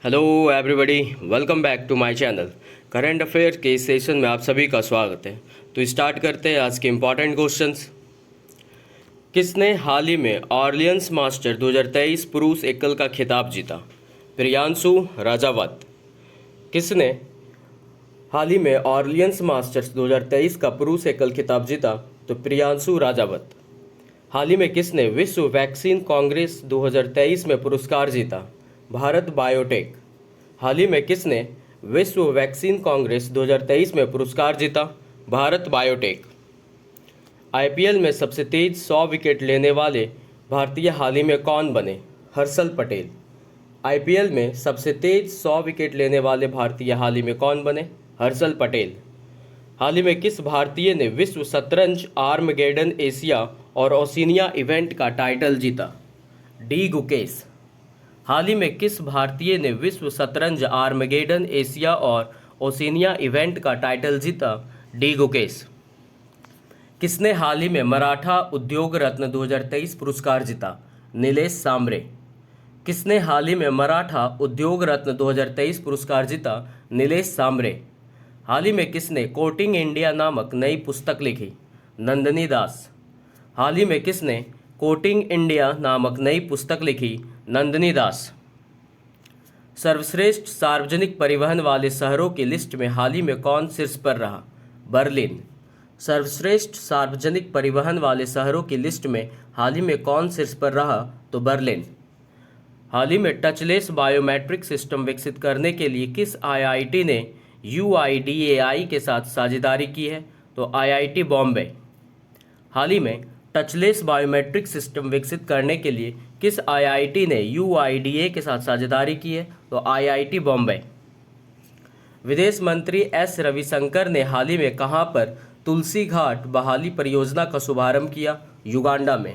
Hello everybody, welcome back to my channel. Current affair के इस session में आप सभी का स्वागत है। तो स्टार्ट करते हैं आज के इम्पॉर्टेंट क्वेश्चंस। किसने हाल ही में ऑर्लियंस मास्टर 2023 पुरुष एकल का खिताब जीता? प्रियांशु राजावत। किसने हाल ही में ऑर्लियंस मास्टर्स 2023 का पुरुष एकल खिताब जीता? तो प्रियांशु राजावत। हाल ही में किसने विश्व वैक्सीन कांग्रेस 2023 में पुरस्कार जीता? भारत बायोटेक। हाल ही में किसने विश्व वैक्सीन कांग्रेस 2023 में पुरस्कार जीता? भारत बायोटेक। आईपीएल में सबसे तेज 100 विकेट लेने वाले भारतीय हाल ही में कौन बने? हर्षल पटेल। आईपीएल में सबसे तेज 100 विकेट लेने वाले भारतीय हाल ही में कौन बने? हर्षल पटेल। हाल ही में किस भारतीय ने विश्व शतरंज आर्मगेडन एशिया और ओशिनिया इवेंट का टाइटल जीता? डी गुकेश। हाल ही में किस भारतीय ने विश्व शतरंज आर्मगेडन एशिया और ओशिनिया इवेंट का टाइटल जीता? डी गुकेश। किसने हाल ही में मराठा उद्योग रत्न 2023 पुरस्कार जीता? नीलेश सांबरे। किसने हाल ही में मराठा उद्योग रत्न 2023 पुरस्कार जीता? नीलेश सांबरे। हाल ही में किसने कोटिंग इंडिया नामक नई पुस्तक लिखी? नंदिनी दास। हाल ही में किसने कोटिंग इंडिया नामक नई पुस्तक लिखी? नंदिनी दास। सर्वश्रेष्ठ सार्वजनिक परिवहन वाले शहरों की लिस्ट में हाल ही में कौन शीर्ष पर रहा? बर्लिन। सर्वश्रेष्ठ सार्वजनिक परिवहन वाले शहरों की लिस्ट में हाल ही में कौन शीर्ष पर रहा? तो बर्लिन। हाल ही में टचलेस बायोमेट्रिक सिस्टम विकसित करने के लिए किस आईआईटी ने यूआईडीएआई के साथ साझेदारी की है? तो आईआईटी बॉम्बे। हाल ही में टचलेस बायोमेट्रिक सिस्टम विकसित करने के लिए किस आईआईटी ने यूआईडीए के साथ साझेदारी की है? तो आईआईटी बॉम्बे। विदेश मंत्री एस रविशंकर ने हाल ही में कहां पर तुलसी घाट बहाली परियोजना का शुभारंभ किया? युगांडा में।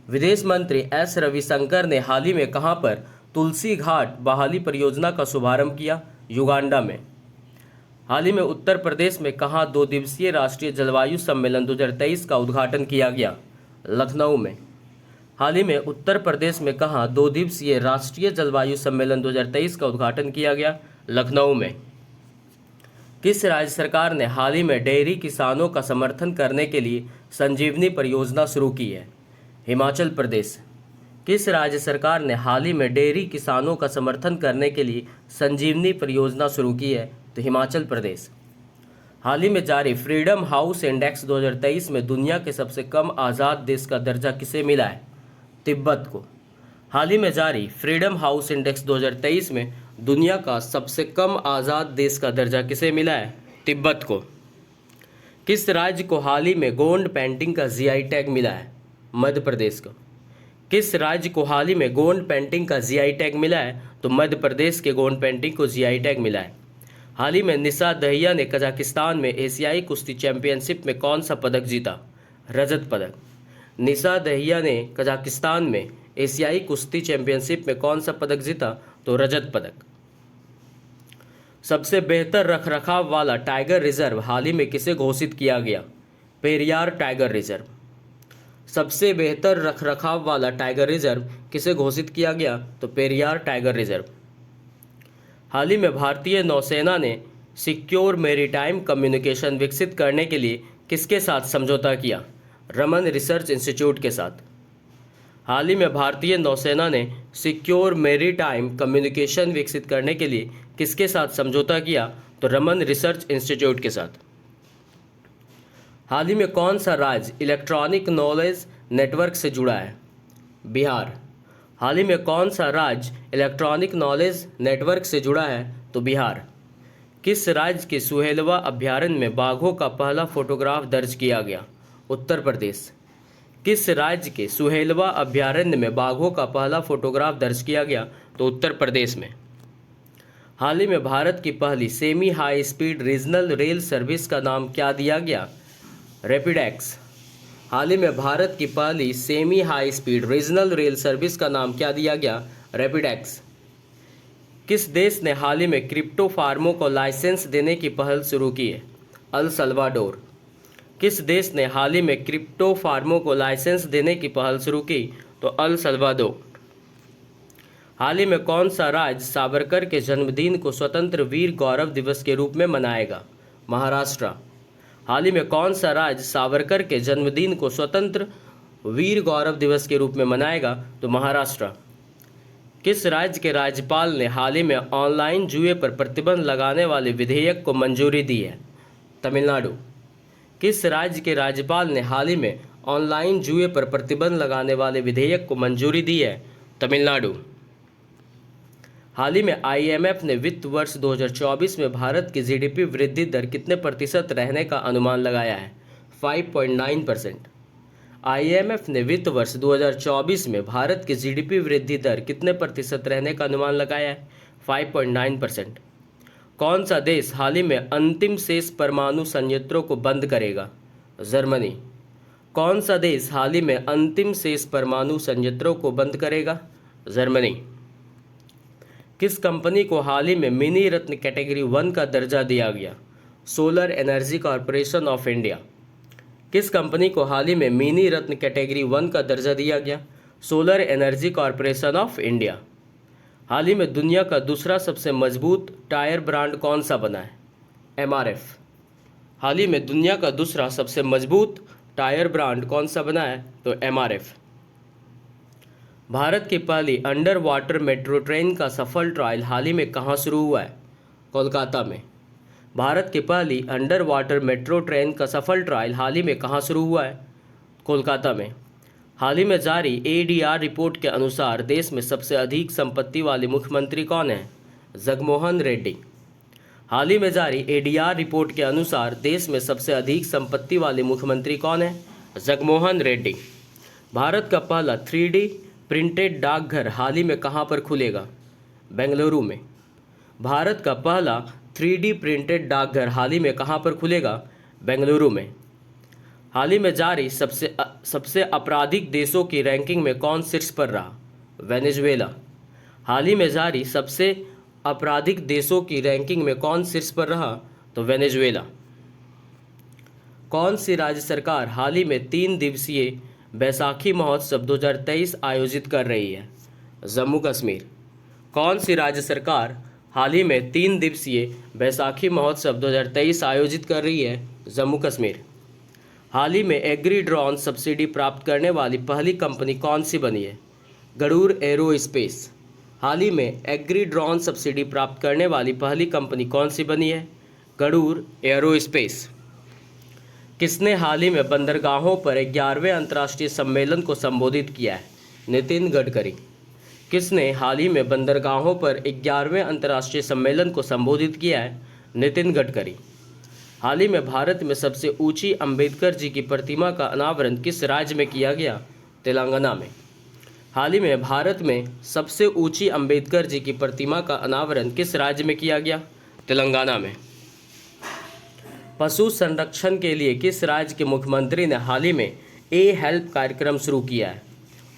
विदेश मंत्री एस रविशंकर ने हाल ही में कहां पर तुलसी घाट बहाली परियोजना का शुभारंभ किया? युगांडा में। हाल ही में उत्तर प्रदेश में कहां 2 दिवसीय राष्ट्रीय जलवायु सम्मेलन 2023 का उद्घाटन किया गया? लखनऊ में। हाल ही में उत्तर प्रदेश में कहां 2 दिवसीय राष्ट्रीय जलवायु सम्मेलन 2023 का उद्घाटन किया गया? लखनऊ में। किस राज्य सरकार ने हाल ही में डेयरी किसानों का समर्थन करने के लिए संजीवनी परियोजना शुरू की है? हिमाचल प्रदेश। किस राज्य सरकार ने हाल ही में डेयरी किसानों का समर्थन करने के लिए संजीवनी परियोजना शुरू की है? तो हिमाचल प्रदेश। हाल ही में जारी फ्रीडम हाउस इंडेक्स 2023 में दुनिया के सबसे कम आज़ाद देश का दर्जा किसे मिला है? तिब्बत को। हाल ही में जारी फ्रीडम हाउस इंडेक्स 2023 में दुनिया का सबसे कम आज़ाद देश का दर्जा किसे मिला है? तिब्बत को। किस राज्य को हाल ही में गोंड पेंटिंग का जीआई टैग मिला है? मध्य प्रदेश को। किस राज्य को हाल ही में गोंड पेंटिंग का जीआई टैग मिला है? तो मध्य प्रदेश के गोंड पेंटिंग को जीआई टैग मिला है। हाल ही में निशा दहिया ने कजाकिस्तान में एशियाई कुश्ती चैंपियनशिप में कौन सा पदक जीता? रजत पदक। निशा दहिया ने कजाकिस्तान में एशियाई कुश्ती चैंपियनशिप में कौन सा पदक जीता? तो रजत पदक। सबसे बेहतर रखरखाव वाला टाइगर रिजर्व हाल ही में किसे घोषित किया गया? Periyar tiger reserve. सबसे बेहतर रखरखाव वाला टाइगर रिजर्व किसे घोषित किया गया? तो पेरियार टाइगर रिजर्व। हाल ही में भारतीय नौसेना ने सिक्योर मेरीटाइम कम्युनिकेशन विकसित करने के लिए किसके साथ समझौता किया? रमन रिसर्च इंस्टीट्यूट के साथ। हाल ही में भारतीय नौसेना ने सिक्योर मेरीटाइम कम्युनिकेशन विकसित करने के लिए किसके साथ समझौता किया? तो रमन रिसर्च इंस्टीट्यूट के साथ। हाल ही में कौन सा राज्य इलेक्ट्रॉनिक नॉलेज नेटवर्क से जुड़ा है? बिहार। हाल ही में कौन सा राज्य इलेक्ट्रॉनिक नॉलेज नेटवर्क से जुड़ा है? तो बिहार। किस राज्य के सुहेलवा अभ्यारण्य में बाघों का पहला फोटोग्राफ दर्ज किया गया? उत्तर प्रदेश। किस राज्य के सुहेलवा अभ्यारण्य में बाघों का पहला फोटोग्राफ दर्ज किया गया? तो उत्तर प्रदेश में। हाल ही में भारत की पहली semi high speed regional rail service का नाम क्या दिया गया? रैपिडेक्स। हाल ही में भारत की पहली semi high speed regional rail service का नाम क्या दिया गया? रैपिडेक्स। किस देश ने हाल ही में क्रिप्टो फार्मों को लाइसेंस देने की पहल शुरू की है? El Salvador. किस देश ने हाल ही में क्रिप्टो फार्मों को लाइसेंस देने की पहल शुरू की? तो अल सल्वाडोर। हाल ही में कौन सा राज्य सावरकर के जन्मदिन को स्वतंत्र वीर गौरव दिवस के रूप में मनाएगा? महाराष्ट्र। हाल ही में कौन सा राज्य सावरकर के जन्मदिन को स्वतंत्र वीर गौरव दिवस के रूप में मनाएगा? तो महाराष्ट्र। किस राज्य के राज्यपाल ने हाल ही में ऑनलाइन जुए पर प्रतिबंध लगाने वाले विधेयक को मंजूरी दी है? तमिलनाडु। किस राज्य के राज्यपाल ने हाल ही में ऑनलाइन जुए पर प्रतिबंध लगाने वाले विधेयक को मंजूरी दी है? तमिलनाडु। हाल ही में आईएमएफ ने वित्त वर्ष 2024 में भारत की जीडीपी वृद्धि दर कितने प्रतिशत रहने का अनुमान लगाया है? 5.9%। आईएमएफ ने वित्त वर्ष 2024 में भारत की जीडीपी वृद्धि दर कितने प्रतिशत रहने का अनुमान लगाया है? 5.9%। कौन सा देश हाल ही में अंतिम शेष परमाणु संयंत्रों को बंद करेगा? जर्मनी। कौन सा देश हाल ही में अंतिम शेष परमाणु संयंत्रों को बंद करेगा? जर्मनी। किस कंपनी को हाल ही में मिनी रत्न कैटेगरी 1 का दर्जा दिया गया? Solar energy corporation of India. किस कंपनी को हाल ही में मिनी रत्न कैटेगरी 1 का दर्जा दिया गया? Solar energy corporation of India. हाल ही में दुनिया का दूसरा सबसे मजबूत टायर ब्रांड कौन सा बना है? एमआरएफ। हाल ही में दुनिया का दूसरा सबसे मजबूत टायर ब्रांड कौन सा बना है? तो एमआरएफ। भारत की पहली अंडर वाटर मेट्रो ट्रेन का सफल ट्रायल हाल ही में कहाँ शुरू हुआ है? कोलकाता में। भारत की पहली अंडर वाटर मेट्रो ट्रेन का सफल ट्रायल हाल ही में कहाँ शुरू हुआ है? कोलकाता में। हाल ही में जारी एडीआर रिपोर्ट के अनुसार देश में सबसे अधिक संपत्ति वाले मुख्यमंत्री कौन हैं? जगनमोहन रेड्डी। हाल ही में जारी एडीआर रिपोर्ट के अनुसार देश में सबसे अधिक संपत्ति वाले मुख्यमंत्री कौन हैं? जगनमोहन रेड्डी। भारत का पहला 3D प्रिंटेड डाकघर हाल ही में कहाँ पर खुलेगा? बेंगलुरु में। भारत का पहला 3D प्रिंटेड डाकघर हाल ही में कहाँ पर खुलेगा? बेंगलुरु में। हाल ही में जारी सबसे आपराधिक देशों की रैंकिंग में कौन शीर्ष पर रहा? वेनेजुएला। हाल ही में जारी सबसे आपराधिक देशों की रैंकिंग में कौन शीर्ष पर रहा? तो वेनेजुएला। कौन सी राज्य सरकार हाल ही में 3 दिवसीय बैसाखी महोत्सव 2023 आयोजित कर रही है? जम्मू कश्मीर। कौन सी राज्य सरकार हाल ही में 3 दिवसीय बैसाखी महोत्सव 2023 आयोजित कर रही है? जम्मू कश्मीर। हाल ही में एग्री ड्रोन सब्सिडी प्राप्त करने वाली पहली कंपनी कौन सी बनी है? गरुड़ एरोस्पेस। हाल ही में एग्री ड्रोन सब्सिडी प्राप्त करने वाली पहली कंपनी कौन सी बनी है? गरुड़ एरोस्पेस। किसने हाल ही में बंदरगाहों पर 11वें अंतर्राष्ट्रीय सम्मेलन को संबोधित किया है? नितिन गडकरी। किसने हाल ही में बंदरगाहों पर 11वें अंतर्राष्ट्रीय सम्मेलन को संबोधित किया है? नितिन गडकरी। हाल ही में भारत में सबसे ऊंची अंबेडकर जी की प्रतिमा का अनावरण किस राज्य में किया गया? तेलंगाना में। हाल ही में भारत में सबसे ऊंची अंबेडकर जी की प्रतिमा का अनावरण किस राज्य में किया गया? तेलंगाना में। पशु संरक्षण के लिए किस राज्य के मुख्यमंत्री ने हाल ही में हेल्प कार्यक्रम शुरू किया है?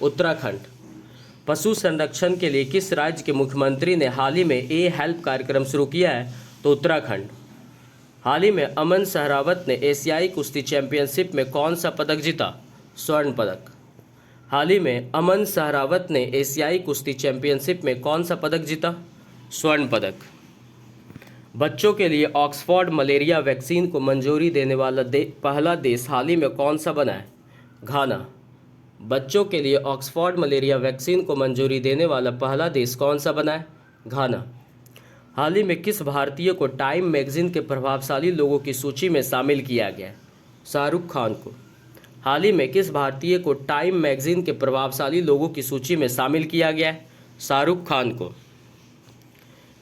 उत्तराखंड। पशु संरक्षण के लिए किस राज्य के मुख्यमंत्री ने हाल ही में हेल्प कार्यक्रम शुरू किया है? तो उत्तराखंड। हाल ही में अमन सहरावत ने एशियाई कुश्ती चैंपियनशिप में कौन सा पदक जीता? स्वर्ण पदक। हाल ही में अमन सहरावत ने एशियाई कुश्ती चैंपियनशिप में कौन सा पदक जीता? स्वर्ण पदक। बच्चों के लिए ऑक्सफोर्ड मलेरिया वैक्सीन को मंजूरी देने वाला पहला देश हाल ही में कौन सा बना है? घाना। बच्चों के लिए ऑक्सफोर्ड मलेरिया वैक्सीन को मंजूरी देने वाला पहला देश कौन सा बना है? घाना। हाल ही में किस भारतीय को टाइम मैगजीन के प्रभावशाली लोगों की सूची में शामिल किया गया? शाहरुख खान को। हाल ही में किस भारतीय को टाइम मैगजीन के प्रभावशाली लोगों की सूची में शामिल किया गया है? शाहरुख खान को।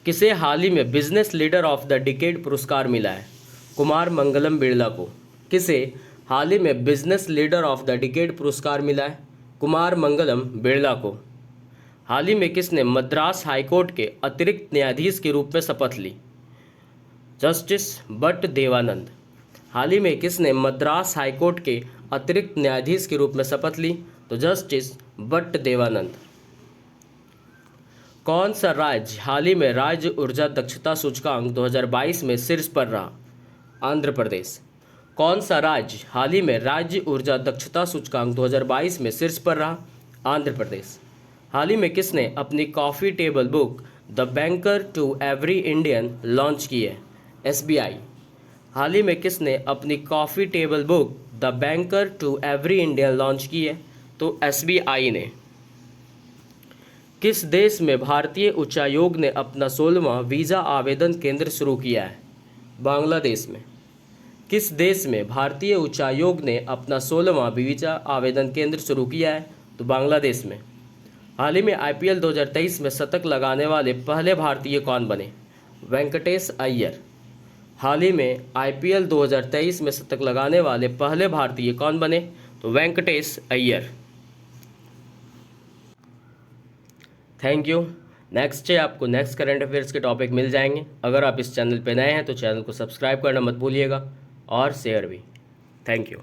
किसे हाल ही में business leader of the decade पुरस्कार मिला है? कुमार मंगलम बिरला को। किसे हाल ही में business leader of the decade पुरस्कार मिला है? कुमार मंगलम बिरला को। हाल ही में किसने मद्रास हाईकोर्ट के अतिरिक्त न्यायाधीश के रूप में शपथ ली? जस्टिस भट्ट देवानंद। हाल ही में किसने मद्रास हाईकोर्ट के अतिरिक्त न्यायाधीश के रूप में शपथ ली? तो जस्टिस भट्ट देवानंद। कौन सा राज्य हाल ही में राज्य ऊर्जा दक्षता सूचकांक 2022 में शीर्ष पर रहा? आंध्र प्रदेश। कौन सा राज्य हाल ही में राज्य ऊर्जा दक्षता सूचकांक 2022 में शीर्ष पर रहा? आंध्र प्रदेश। हाल ही में किसने अपनी coffee table book the banker to every Indian launch की है? SBI। हाल ही में किसने अपनी coffee table book the banker to every Indian launch की है? तो SBI ने। किस देश में भारतीय उच्चायोग ने अपना 16वां वीज़ा आवेदन केंद्र शुरू किया है? बांग्लादेश में। किस देश में भारतीय उच्चायोग ने अपना 16वां वीज़ा आवेदन केंद्र शुरू किया है? तो बांग्लादेश में। हाल ही में IPL 2023 में शतक लगाने वाले पहले भारतीय कौन बने? वेंकटेश अय्यर। हाल ही में IPL 2023 में शतक लगाने वाले पहले भारतीय कौन बने? तो Venkatesh Iyer. Thank you. Next है आपको नेक्स्ट करंट अफेयर्स के टॉपिक मिल जाएंगे। अगर आप इस चैनल पर नए हैं तो चैनल को सब्सक्राइब करना मत भूलिएगा और शेयर भी। Thank you.